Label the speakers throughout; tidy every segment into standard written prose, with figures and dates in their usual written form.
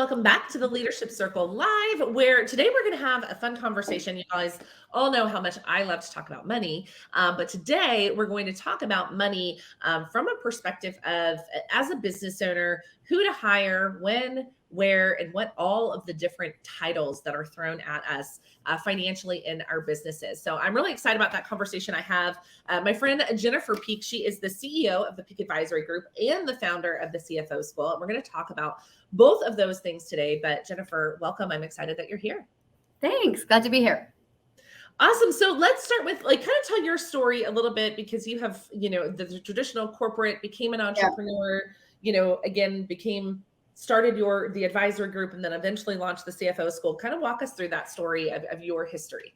Speaker 1: welcome back to the Leadership Circle Live, where today we're going to have a fun conversation. You guys all know how much I love to talk about money, but today we're going to talk about money from a perspective of, as a business owner, who to hire, when, where, and what all of the different titles that are thrown at us financially in our businesses. So I'm really excited about that conversation. I have my friend Jennifer Peak. She is the CEO of the Peak Advisory Group and the founder of the CFO School. And we're going to talk about both of those things today. But Jennifer, welcome. I'm excited that you're here.
Speaker 2: Thanks. Glad to be here.
Speaker 1: Awesome. So let's start with kind of tell your story a little bit, because you have, the traditional corporate, became an entrepreneur, again, started the advisory group, and then eventually launched the CFO School. Kind of walk us through that story of your history.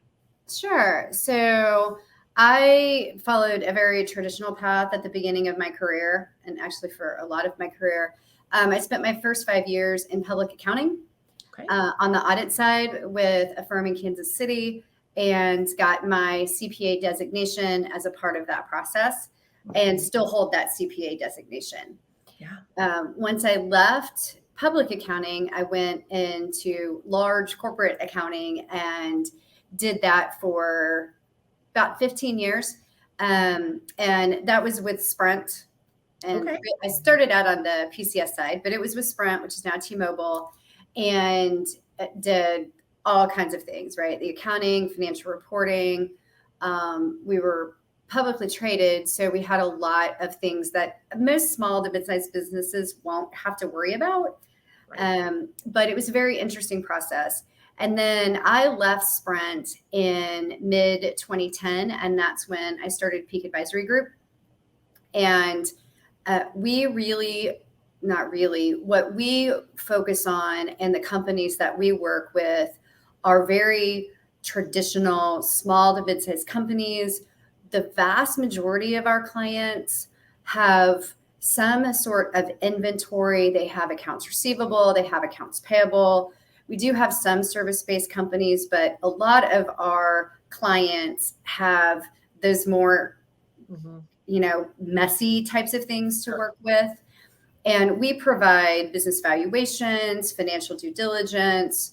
Speaker 2: Sure. So I followed a very traditional path at the beginning of my career, and actually for a lot of my career. I spent my first 5 years in public accounting on the audit side with a firm in Kansas City, and got my CPA designation as a part of that process, and still hold that CPA designation.
Speaker 1: Yeah.
Speaker 2: Once I left public accounting, I went into large corporate accounting and did that for about 15 years. And that was with Sprint. And I started out on the PCS side, but it was with Sprint, which is now T-Mobile, and did all kinds of things, right? The accounting, financial reporting. We were publicly traded, so we had a lot of things that most small to mid-sized businesses won't have to worry about. Right. But it was a very interesting process. And then I left Sprint in mid-2010, and that's when I started Peak Advisory Group. And what we focus on, and the companies that we work with, are very traditional small to mid-sized companies. The vast majority of our clients have some sort of inventory. They have accounts receivable, they have accounts payable. We do have some service-based companies, but a lot of our clients have those more, messy types of things to work with. And we provide business valuations, financial due diligence,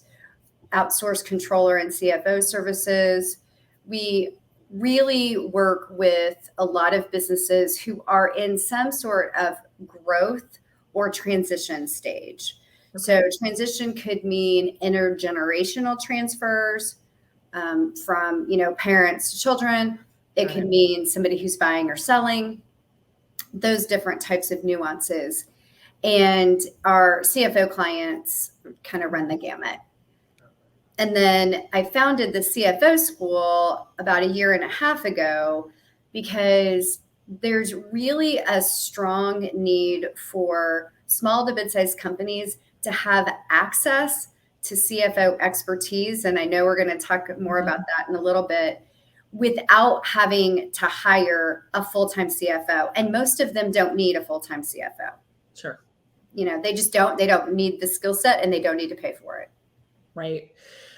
Speaker 2: outsourced controller and CFO services. We really work with a lot of businesses who are in some sort of growth or transition stage. Okay. So transition could mean intergenerational transfers from parents to children. It could mean somebody who's buying or selling, those different types of nuances. And our CFO clients kind of run the gamut. And then I founded the CFO School about 1.5 years ago, because there's really a strong need for small to mid-sized companies to have access to CFO expertise. And I know we're going to talk more about that in a little bit, without having to hire a full-time CFO. And most of them don't need a full-time CFO.
Speaker 1: Sure.
Speaker 2: They just don't need the skill set, and they don't need to pay for it.
Speaker 1: Right.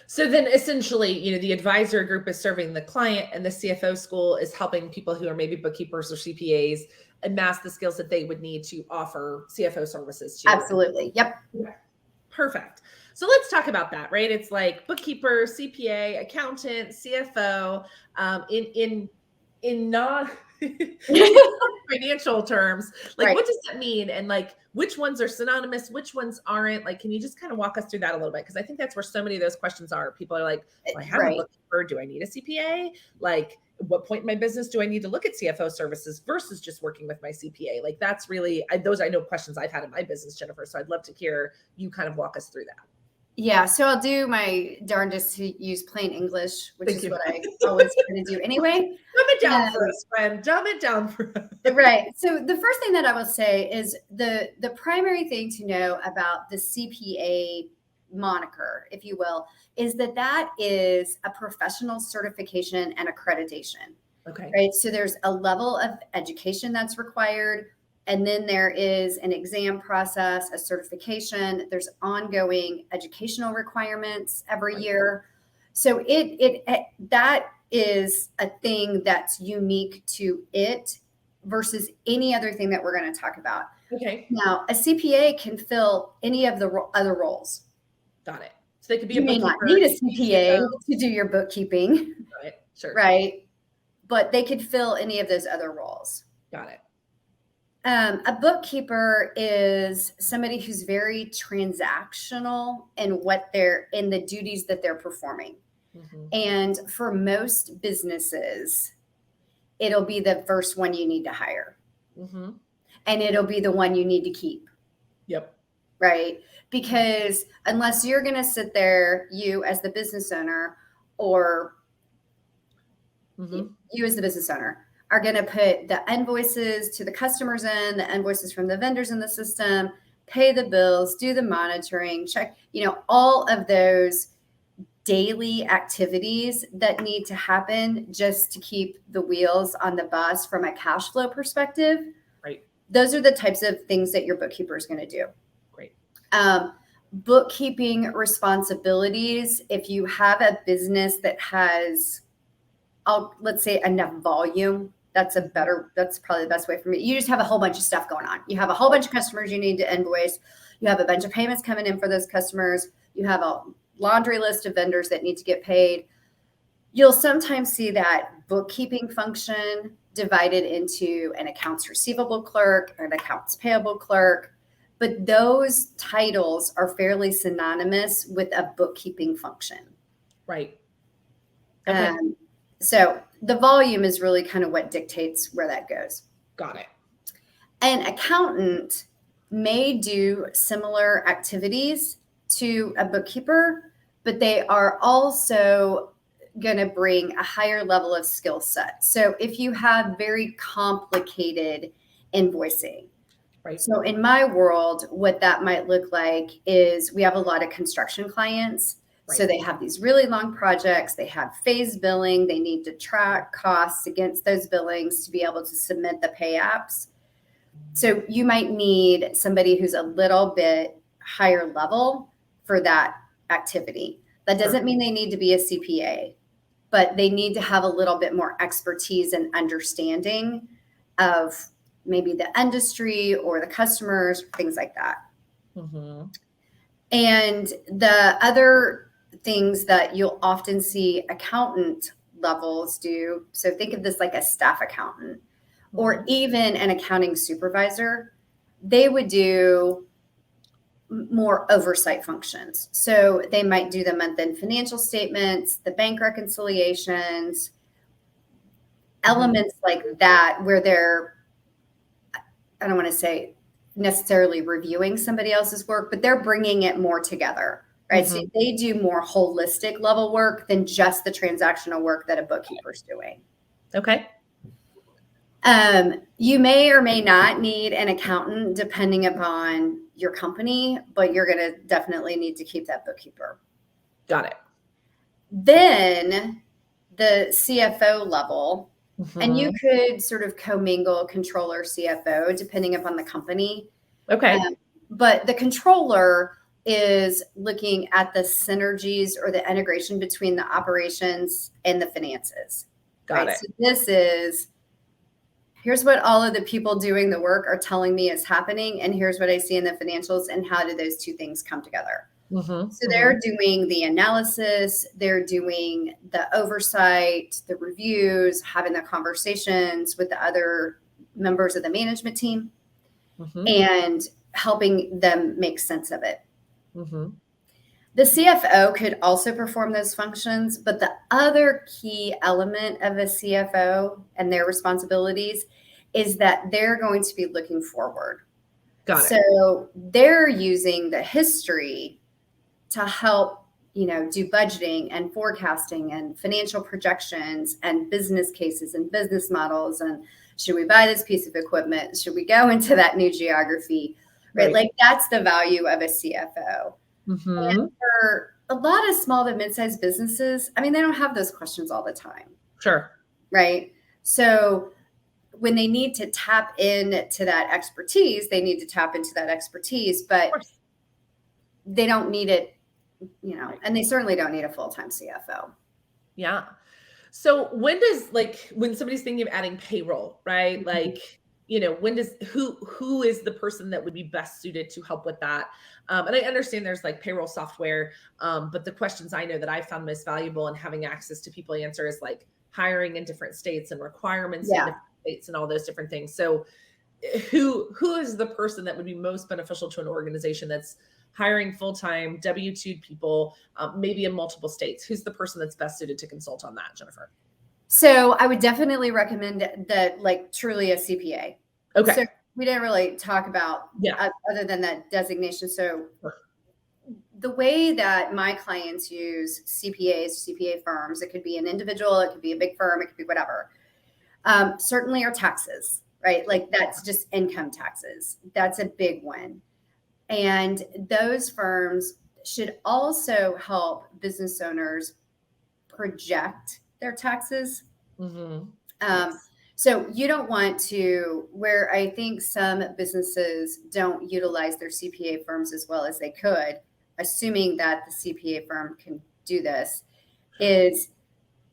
Speaker 1: So then essentially, the advisory group is serving the client, and the CFO School is helping people who are maybe bookkeepers or CPAs amass the skills that they would need to offer CFO services to.
Speaker 2: Absolutely. Yep.
Speaker 1: Okay. Perfect. So let's talk about that, right? It's like bookkeeper, CPA, accountant, CFO, in non financial terms. Like, what does that mean? And which ones are synonymous? Which ones aren't? Can you just kind of walk us through that a little bit? Because I think that's where so many of those questions are. People are like, well, I have a bookkeeper. Do I need a CPA? At what point in my business do I need to look at CFO services versus just working with my CPA? That's really, those I know questions I've had in my business, Jennifer. So I'd love to hear you kind of walk us through that.
Speaker 2: Yeah, so I'll do my darndest to use plain English, which is what I always try to do anyway.
Speaker 1: Dumb it down for us, friend. Dumb it down for us.
Speaker 2: Right. So the first thing that I will say is the primary thing to know about the CPA moniker, if you will, is that is a professional certification and accreditation.
Speaker 1: Okay.
Speaker 2: Right. So there's a level of education that's required. And then there is an exam process, a certification. There's ongoing educational requirements every year. So that is a thing that's unique to it versus any other thing that we're going to talk about.
Speaker 1: Okay.
Speaker 2: Now, a CPA can fill any of the other roles.
Speaker 1: Got it. So they could be
Speaker 2: You
Speaker 1: a
Speaker 2: may not
Speaker 1: bookkeeper,
Speaker 2: need a
Speaker 1: CFO.
Speaker 2: CPA to do your bookkeeping,
Speaker 1: Right. Sure.
Speaker 2: right? But they could fill any of those other roles.
Speaker 1: Got it.
Speaker 2: A bookkeeper is somebody who's very transactional in the duties that they're performing.
Speaker 1: Mm-hmm.
Speaker 2: And for most businesses, it'll be the first one you need to hire.
Speaker 1: Mm-hmm.
Speaker 2: And it'll be the one you need to keep.
Speaker 1: Yep.
Speaker 2: Right? Because unless you're going to sit there, you as the business owner, or you as the business owner, are going to put the invoices to the customers in, the invoices from the vendors in the system, pay the bills, do the monitoring, check, all of those daily activities that need to happen just to keep the wheels on the bus from a cash flow perspective.
Speaker 1: Right.
Speaker 2: Those are the types of things that your bookkeeper is going to do.
Speaker 1: Great.
Speaker 2: Bookkeeping responsibilities, if you have a business that has, let's say, enough volume, that's probably the best way for me. You just have a whole bunch of stuff going on. You have a whole bunch of customers you need to invoice. You have a bunch of payments coming in for those customers. You have a laundry list of vendors that need to get paid. You'll sometimes see that bookkeeping function divided into an accounts receivable clerk or an accounts payable clerk, but those titles are fairly synonymous with a bookkeeping function.
Speaker 1: Right. Okay.
Speaker 2: So the volume is really kind of what dictates where that goes.
Speaker 1: Got it.
Speaker 2: An accountant may do similar activities to a bookkeeper, but they are also going to bring a higher level of skill set. So if you have very complicated invoicing,
Speaker 1: right.
Speaker 2: So in my world, what that might look like is we have a lot of construction clients. Right. So they have these really long projects. They have phase billing. They need to track costs against those billings to be able to submit the pay apps. So you might need somebody who's a little bit higher level for that activity. That doesn't mean they need to be a CPA, but they need to have a little bit more expertise and understanding of maybe the industry or the customers, things like that.
Speaker 1: Mm-hmm.
Speaker 2: And the other things that you'll often see accountant levels do, so think of this like a staff accountant or even an accounting supervisor, they would do more oversight functions. So they might do the month-end financial statements, the bank reconciliations, elements like that, where they're, I don't want to say necessarily reviewing somebody else's work, but they're bringing it more together, right? So they do more holistic level work than just the transactional work that a bookkeeper's doing.
Speaker 1: Okay.
Speaker 2: You may or may not need an accountant depending upon your company, but you're going to definitely need to keep that bookkeeper.
Speaker 1: Got it.
Speaker 2: Then the CFO level, and you could sort of commingle controller CFO depending upon the company.
Speaker 1: Okay.
Speaker 2: But the controller is looking at the synergies or the integration between the operations and the finances.
Speaker 1: Got it.
Speaker 2: So this is, here's what all of the people doing the work are telling me is happening, and here's what I see in the financials, and how do those two things come together? So they're doing the analysis, they're doing the oversight, the reviews, having the conversations with the other members of the management team, and helping them make sense of it. The CFO could also perform those functions, but the other key element of a CFO and their responsibilities is that they're going to be looking forward.
Speaker 1: Got it.
Speaker 2: So they're using the history to help, do budgeting and forecasting and financial projections and business cases and business models. And should we buy this piece of equipment? Should we go into that new geography? Right? Like that's the value of a CFO. And for a lot of small to mid-sized businesses, I mean, they don't have those questions all the time.
Speaker 1: Sure.
Speaker 2: Right. So when they need to tap into that expertise, they need to tap into that expertise, but they don't need it, and they certainly don't need a full-time CFO.
Speaker 1: Yeah. So when somebody's thinking of adding payroll, right? Like, who is the person that would be best suited to help with that? And I understand there's like payroll software, but the questions I know that I found most valuable and having access to people answer is like hiring in different states and requirements in
Speaker 2: Yeah.
Speaker 1: different states and all those different things. So who is the person that would be most beneficial to an organization that's hiring full-time W-2 people, maybe in multiple states? Who's the person that's best suited to consult on that, Jennifer?
Speaker 2: So I would definitely recommend that, like, truly a CPA.
Speaker 1: Okay.
Speaker 2: So we didn't really talk about
Speaker 1: Yeah.
Speaker 2: other than that designation. So
Speaker 1: Sure.
Speaker 2: the way that my clients use CPAs, CPA firms, it could be an individual, it could be a big firm, it could be whatever, certainly are taxes, right? Like that's just income taxes. That's a big one. And those firms should also help business owners project their taxes.
Speaker 1: Mm-hmm.
Speaker 2: Yes. So you don't want to, where I think some businesses don't utilize their CPA firms as well as they could, assuming that the CPA firm can do this, is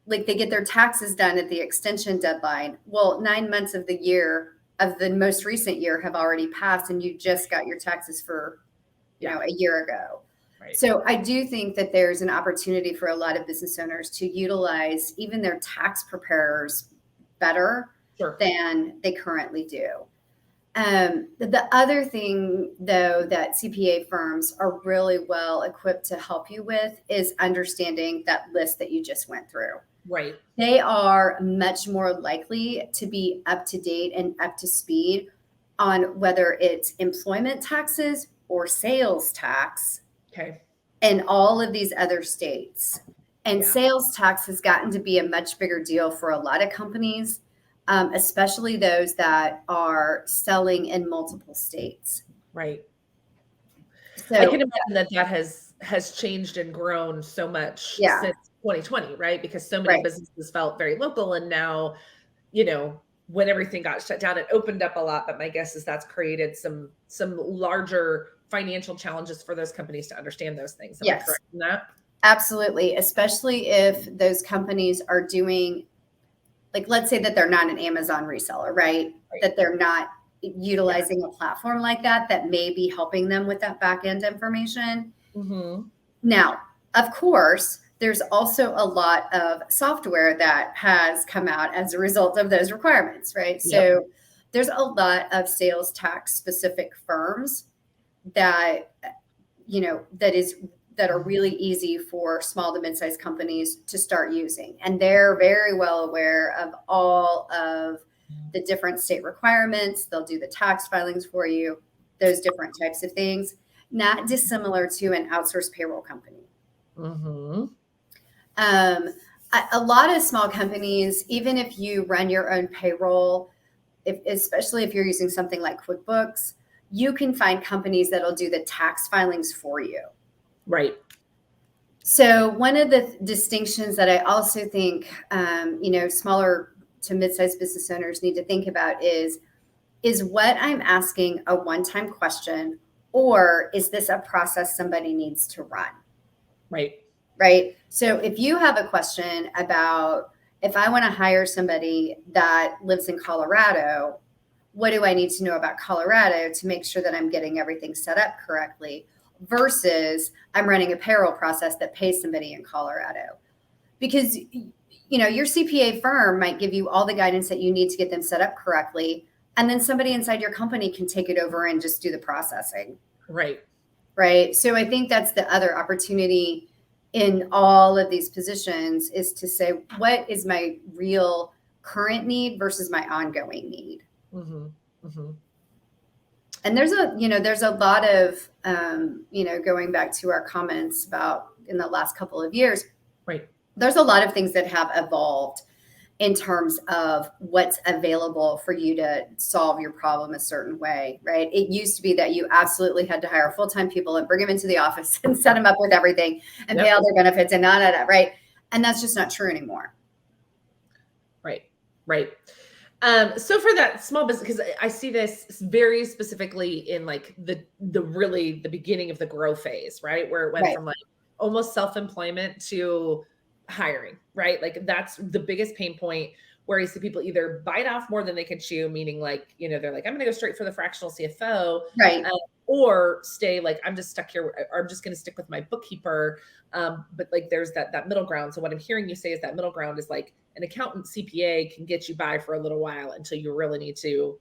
Speaker 2: like they get their taxes done at the extension deadline. Well, 9 months of the year, of the most recent year, have already passed, and you just got your taxes for, a year ago. Right. So I do think that there's an opportunity for a lot of business owners to utilize even their tax preparers better than they currently do. The other thing, though, that CPA firms are really well equipped to help you with is understanding that list that you just went through.
Speaker 1: Right.
Speaker 2: They are much more likely to be up to date and up to speed on whether it's employment taxes or sales tax.
Speaker 1: Okay.
Speaker 2: In all of these other states. And sales tax has gotten to be a much bigger deal for a lot of companies, especially those that are selling in multiple states.
Speaker 1: Right.
Speaker 2: So
Speaker 1: I can imagine that has changed and grown so much since 2020, right? Because so many businesses felt very local, and now, when everything got shut down, it opened up a lot. But my guess is that's created some larger financial challenges for those companies to understand those things. Am I correct in that?
Speaker 2: Absolutely. Especially if those companies are doing, like, let's say that they're not an Amazon reseller, right? That they're not utilizing a platform like that may be helping them with that back end information.
Speaker 1: Mm-hmm.
Speaker 2: Now, of course, there's also a lot of software that has come out as a result of those requirements, right? So there's a lot of sales tax specific firms that are really easy for small to mid-sized companies to start using. And they're very well aware of all of the different state requirements. They'll do the tax filings for you, those different types of things, not dissimilar to an outsourced payroll company.
Speaker 1: Mm-hmm.
Speaker 2: A lot of small companies, even if you run your own payroll, especially if you're using something like QuickBooks, you can find companies that'll do the tax filings for you.
Speaker 1: Right.
Speaker 2: So one of the distinctions that I also think, smaller to mid-sized business owners need to think about is what I'm asking a one-time question, or is this a process somebody needs to run? Right. So if you have a question about, if I want to hire somebody that lives in Colorado, what do I need to know about Colorado to make sure that I'm getting everything set up correctly, versus I'm running a payroll process that pays somebody in Colorado? Because, your CPA firm might give you all the guidance that you need to get them set up correctly. And then somebody inside your company can take it over and just do the processing.
Speaker 1: Right.
Speaker 2: Right. So I think that's the other opportunity in all of these positions, is to say, what is my real current need versus my ongoing need? Mm-hmm. Mm-hmm. And there's a lot of, going back to our comments about in the last couple of years, there's a lot of things that have evolved in terms of what's available for you to solve your problem a certain way, right? It used to be that you absolutely had to hire full-time people and bring them into the office and set them up with everything and pay all their benefits and right? And that's just not true anymore.
Speaker 1: Right. So for that small business, because I see this very specifically in like the beginning of the growth phase, right? Where it went from like almost self-employment to hiring, right? Like that's the biggest pain point where you see people either bite off more than they can chew, meaning like, they're like, I'm going to go straight for the fractional CFO,
Speaker 2: Right.
Speaker 1: Or stay like, I'm just stuck here, or I'm just going to stick with my bookkeeper. But like, there's that middle ground. So what I'm hearing you say is that middle ground is like an accountant CPA can get you by for a little while until you really need to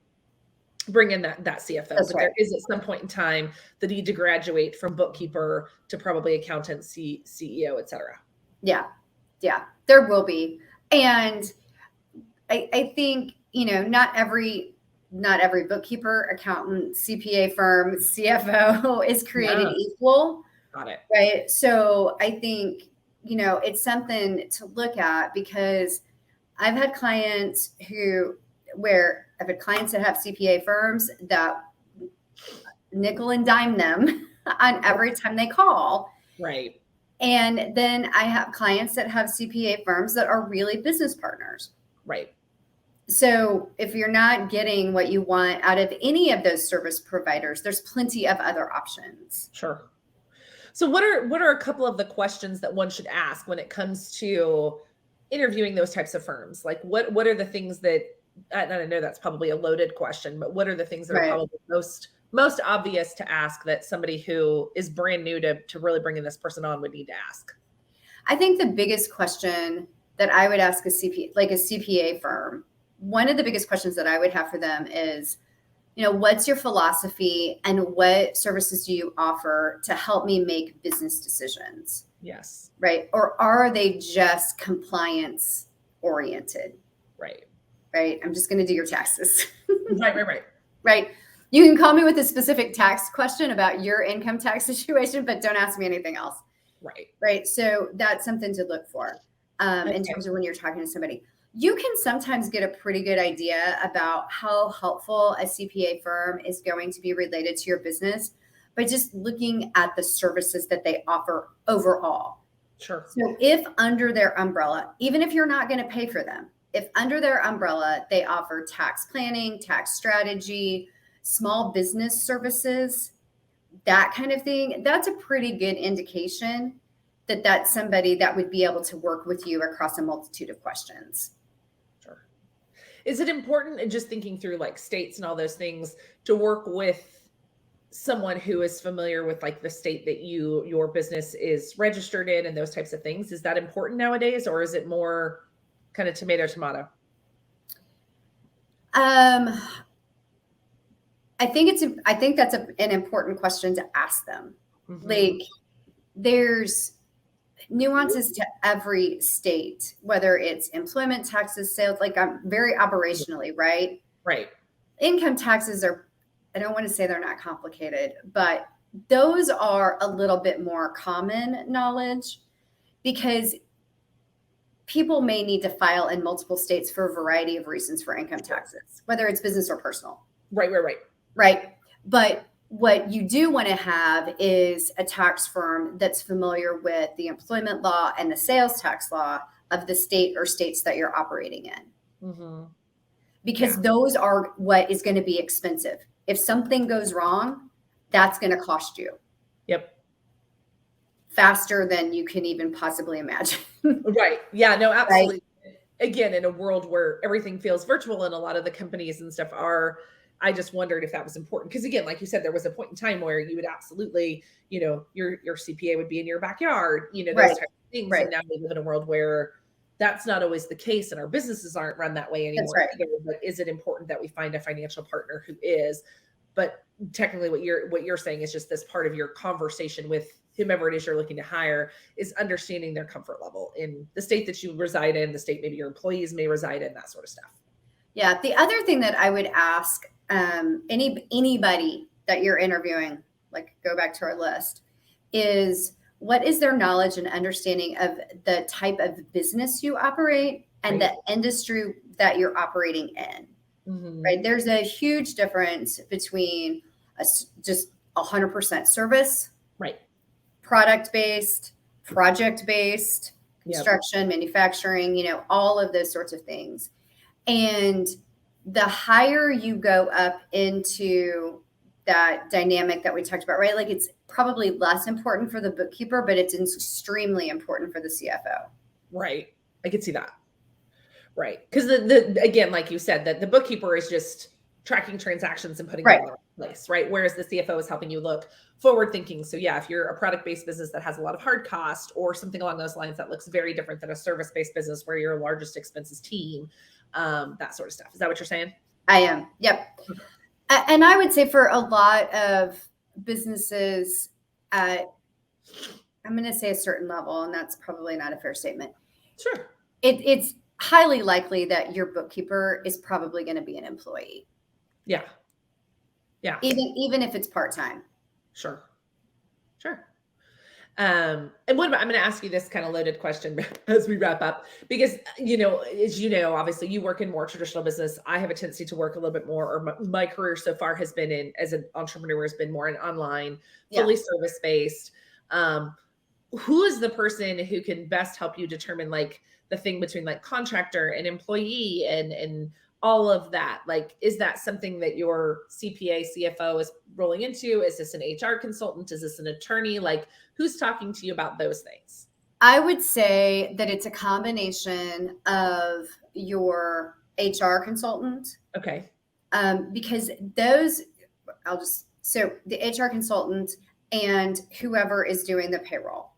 Speaker 1: bring in that CFO.
Speaker 2: That's
Speaker 1: but
Speaker 2: right.
Speaker 1: There is at some point in time the need to graduate from bookkeeper to probably accountant, CEO, et cetera.
Speaker 2: Yeah. There will be. And I think, not every bookkeeper, accountant, CPA firm, CFO is created equal.
Speaker 1: Got it.
Speaker 2: Right. So I think, it's something to look at, because I've had clients that have CPA firms that nickel and dime them on every time they call.
Speaker 1: Right.
Speaker 2: And then I have clients that have CPA firms that are really business partners.
Speaker 1: Right.
Speaker 2: So if you're not getting what you want out of any of those service providers, there's plenty of other options.
Speaker 1: Sure. So what are a couple of the questions that one should ask when it comes to interviewing those types of firms? Like what are the things that, and I know that's probably a loaded question, but what are the things that are probably most obvious to ask that somebody who is brand new to really bringing this person on would need to ask?
Speaker 2: I think the biggest question that I would ask a CPA firm, one of the biggest questions that I would have for them is, what's your philosophy and what services do you offer to help me make business decisions?
Speaker 1: Yes.
Speaker 2: Right. Or are they just compliance oriented?
Speaker 1: Right.
Speaker 2: Right. I'm just going to do your taxes.
Speaker 1: Right.
Speaker 2: Right. You can call me with a specific tax question about your income tax situation, but don't ask me anything else.
Speaker 1: Right.
Speaker 2: Right. So that's something to look for in terms of when you're talking to somebody. You can sometimes get a pretty good idea about how helpful a CPA firm is going to be related to your business by just looking at the services that they offer overall.
Speaker 1: Sure.
Speaker 2: So if under their umbrella, even if you're not going to pay for them, if under their umbrella, they offer tax planning, tax strategy, small business services, that kind of thing, that's a pretty good indication that that's somebody that would be able to work with you across a multitude of questions.
Speaker 1: Sure. Is it important, and just thinking through like states and all those things, to work with someone who is familiar with like the state that your business is registered in and those types of things? Is that important nowadays, or is it more kind of tomato?
Speaker 2: I think that's an important question to ask them.
Speaker 1: Mm-hmm.
Speaker 2: Like, there's nuances to every state, whether it's employment taxes, sales, like I'm very operationally, right?
Speaker 1: Right.
Speaker 2: Income taxes are, I don't want to say they're not complicated, but those are a little bit more common knowledge, because people may need to file in multiple states for a variety of reasons for income taxes, whether it's business or personal. Right. But what you do want to have is a tax firm that's familiar with the employment law and the sales tax law of the state or states that you're operating in.
Speaker 1: Mm-hmm.
Speaker 2: Because those are what is going to be expensive. If something goes wrong, that's going to cost you.
Speaker 1: Yep.
Speaker 2: Faster than you can even possibly imagine.
Speaker 1: Right. Yeah, no, absolutely. Right. Again, in a world where everything feels virtual and a lot of the companies and stuff are, I just wondered if that was important. Because again, like you said, there was a point in time where you would absolutely, your CPA would be in your backyard, those types of things. Right. And now we live in a world where that's not always the case, and our businesses aren't run that way anymore.
Speaker 2: That's right.
Speaker 1: Either. But is it important that we find a financial partner who is? But technically what you're saying is just this part of your conversation with whomever it is you're looking to hire is understanding their comfort level in the state that you reside in, the state maybe your employees may reside in, that sort of stuff.
Speaker 2: Yeah. The other thing that I would ask anybody that you're interviewing, like go back to our list, is what is their knowledge and understanding of the type of business you operate and the industry that you're operating in. Mm-hmm. Right. There's a huge difference between just 100% service,
Speaker 1: right,
Speaker 2: product-based, project-based, construction, manufacturing, all of those sorts of things. And the higher you go up into that dynamic that we talked about, right? Like it's probably less important for the bookkeeper, but it's extremely important for the CFO.
Speaker 1: Right. I could see that. Right. Because the again, like you said, that the bookkeeper is just tracking transactions and putting them
Speaker 2: Right.
Speaker 1: in the right place, right? Whereas the CFO is helping you look forward thinking. So yeah, if you're a product-based business that has a lot of hard cost or something along those lines, that looks very different than a service-based business where your largest expense is team, that sort of stuff. Is that what you're saying?
Speaker 2: I am. Yep. And I would say for a lot of businesses at, I'm going to say a certain level, and that's probably not a fair statement.
Speaker 1: Sure.
Speaker 2: It's highly likely that your bookkeeper is probably going to be an employee.
Speaker 1: Yeah. Yeah.
Speaker 2: Even if it's part-time.
Speaker 1: Sure. Sure. And what about, I'm going to ask you this kind of loaded question as we wrap up, because, as you know, obviously you work in more traditional business. I have a tendency to work a little bit more, or my career so far has been in, as an entrepreneur, has been more in online, fully service-based. Who is the person who can best help you determine like the thing between like contractor and employee and all of that? Like, is that something that your CPA, CFO is rolling into? Is this an HR consultant? Is this an attorney? Like, who's talking to you about those things?
Speaker 2: I would say that it's a combination of your HR consultant.
Speaker 1: Okay.
Speaker 2: Because so the HR consultant and whoever is doing the payroll,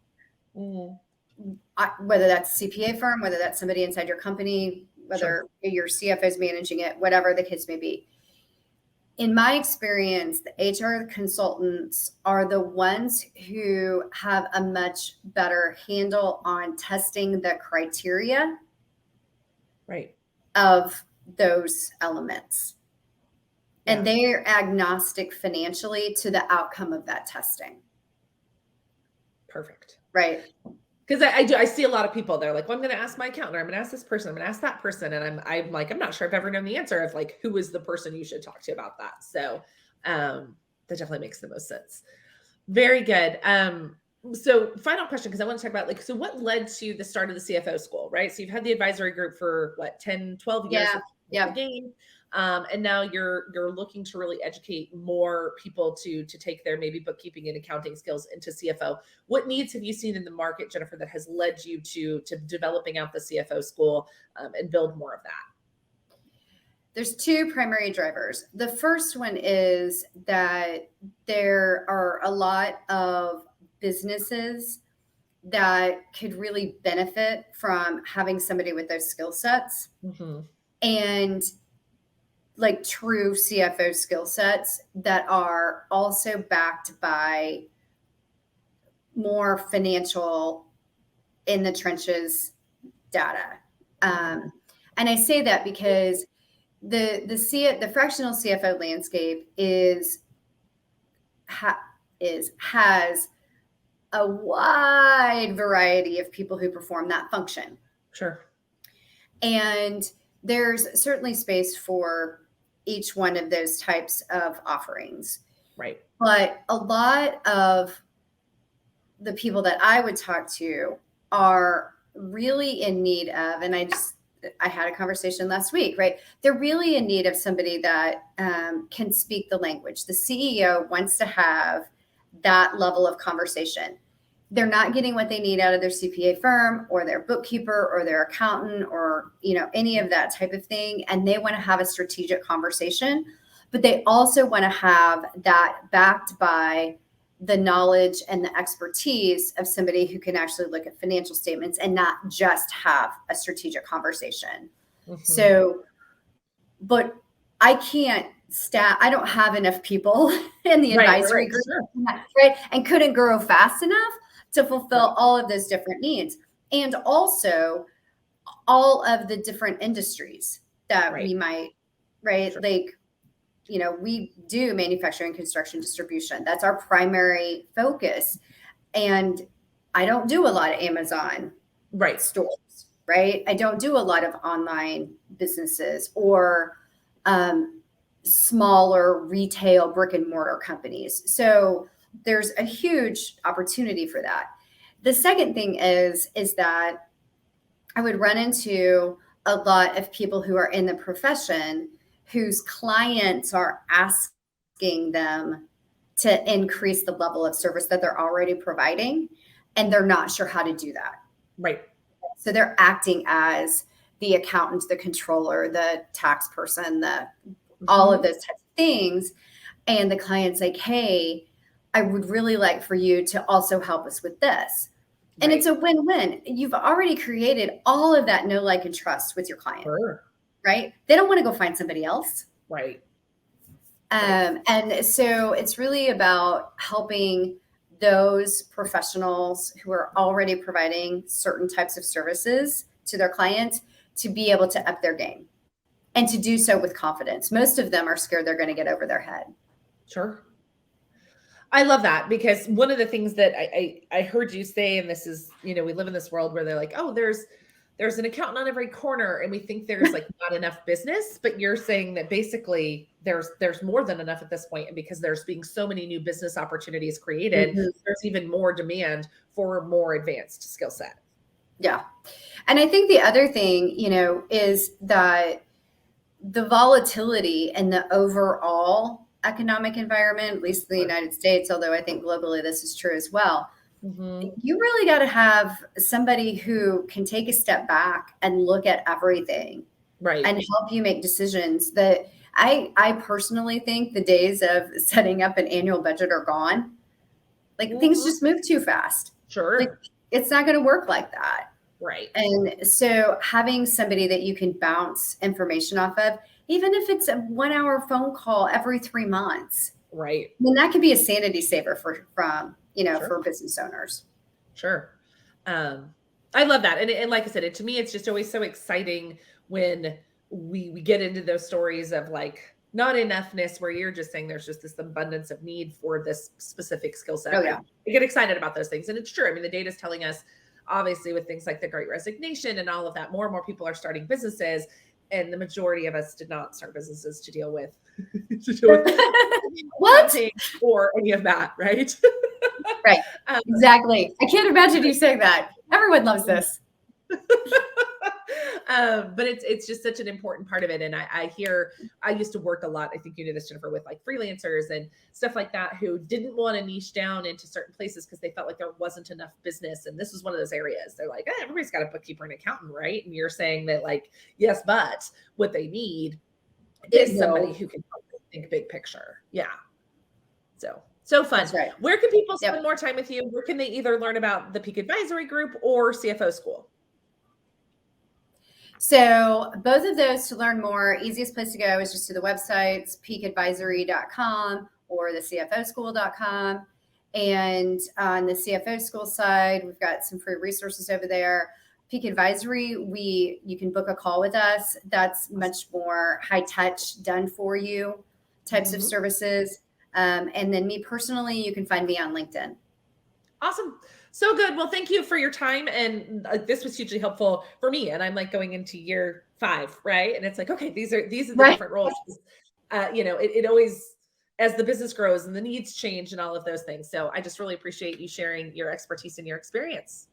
Speaker 2: whether that's a CPA firm, whether that's somebody inside your company, whether your CFO is managing it, whatever the case may be. In my experience, the HR consultants are the ones who have a much better handle on testing the criteria of those elements. Yeah. And they're agnostic financially to the outcome of that testing.
Speaker 1: Perfect.
Speaker 2: Right.
Speaker 1: Because I see a lot of people, they're like, well, I'm going to ask my accountant, or I'm going to ask this person, I'm going to ask that person. And I'm like, I'm not sure I've ever known the answer of like, who is the person you should talk to about that. So that definitely makes the most sense. Very good. So final question, because I want to talk about like, so what led to the start of the CFO school, right? So you've had the advisory group for what, 10, 12 years?
Speaker 2: Yeah.
Speaker 1: Game. And now you're looking to really educate more people to take their maybe bookkeeping and accounting skills into CFO. What needs have you seen in the market, Jennifer, that has led you to developing out the CFO school and build more of that?
Speaker 2: There's two primary drivers. The first one is that there are a lot of businesses that could really benefit from having somebody with those skill sets. Mm-hmm. And like true CFO skill sets that are also backed by more financial in the trenches data. And I say that because the fractional CFO landscape has a wide variety of people who perform that function.
Speaker 1: Sure.
Speaker 2: And there's certainly space for each one of those types of offerings.
Speaker 1: Right.
Speaker 2: But a lot of the people that I would talk to are really in need of, and I had a conversation last week, right? They're really in need of somebody that can speak the language. The CEO wants to have that level of conversation. They're not getting what they need out of their CPA firm or their bookkeeper or their accountant or, any of that type of thing. And they want to have a strategic conversation, but they also want to have that backed by the knowledge and the expertise of somebody who can actually look at financial statements and not just have a strategic conversation. Mm-hmm. So, but I can't I don't have enough people in the advisory group, right? And couldn't grow fast enough to fulfill all of those different needs. And also all of the different industries that we might, right? Sure. Like, we do manufacturing, construction, distribution. That's our primary focus. And I don't do a lot of Amazon stores, right? I don't do a lot of online businesses or smaller retail brick and mortar companies. So there's a huge opportunity for that. The second thing is that I would run into a lot of people who are in the profession whose clients are asking them to increase the level of service that they're already providing, and they're not sure how to do that.
Speaker 1: Right.
Speaker 2: So they're acting as the accountant, the controller, the tax person, all of those types of things. And the client's like, hey, I would really like for you to also help us with this. And it's a win-win. You've already created all of that know, like, and trust with your client, right? They don't want to go find somebody else.
Speaker 1: Right.
Speaker 2: And so it's really about helping those professionals who are already providing certain types of services to their clients to be able to up their game and to do so with confidence. Most of them are scared they're going to get over their head.
Speaker 1: Sure. I love that, because one of the things that I heard you say, and this is, we live in this world where they're like, oh, there's an accountant on every corner, and we think there's like not enough business, but you're saying that basically there's more than enough at this point. And because there's being so many new business opportunities created, there's even more demand for more advanced skill set.
Speaker 2: Yeah. And I think the other thing, is that the volatility and the overall economic environment, at least in the United States, although I think globally this is true as well, you really got to have somebody who can take a step back and look at everything, and help you make decisions. That I personally think the days of setting up an annual budget are gone. Like, things just move too fast.
Speaker 1: Sure.
Speaker 2: Like, it's not going to work like that.
Speaker 1: Right.
Speaker 2: And so having somebody that you can bounce information off of, even if it's a 1 hour phone call every 3 months,
Speaker 1: right?
Speaker 2: Then that could be a sanity saver for business owners.
Speaker 1: Sure. I love that. And like I said, to me, it's just always so exciting when we get into those stories of like not enoughness, where you're just saying there's just this abundance of need for this specific skill set.
Speaker 2: Oh, yeah.
Speaker 1: I get excited about those things. And it's true. I mean, the data is telling us, obviously, with things like the Great Resignation and all of that, more and more people are starting businesses, and the majority of us did not start businesses to deal with,
Speaker 2: what
Speaker 1: or any of that, right?
Speaker 2: Right. Exactly. I can't imagine you saying that. Everyone loves this.
Speaker 1: But it's just such an important part of it. And I used to work a lot, I think you knew this, Jennifer, with like freelancers and stuff like that, who didn't want to niche down into certain places because they felt like there wasn't enough business. And this was one of those areas. They're like, everybody's got a bookkeeper and accountant, right? And you're saying that, like, yes, but what they need is somebody who can help them think big picture. Yeah. So fun.
Speaker 2: That's right.
Speaker 1: Where can people spend more time with you? Where can they either learn about the Peak Advisory Group or CFO School?
Speaker 2: So both of those, to learn more, easiest place to go is just to the websites, peakadvisory.com or the CFOschool.com. And on the CFO School side, we've got some free resources over there. Peak Advisory, you can book a call with us. That's much more high touch, done for you types of services. And then me personally, you can find me on LinkedIn.
Speaker 1: Awesome. So good. Well, thank you for your time. And this was hugely helpful for me. And I'm like going into year 5, right? And it's like, okay, these are the different roles. It always, as the business grows and the needs change and all of those things. So I just really appreciate you sharing your expertise and your experience.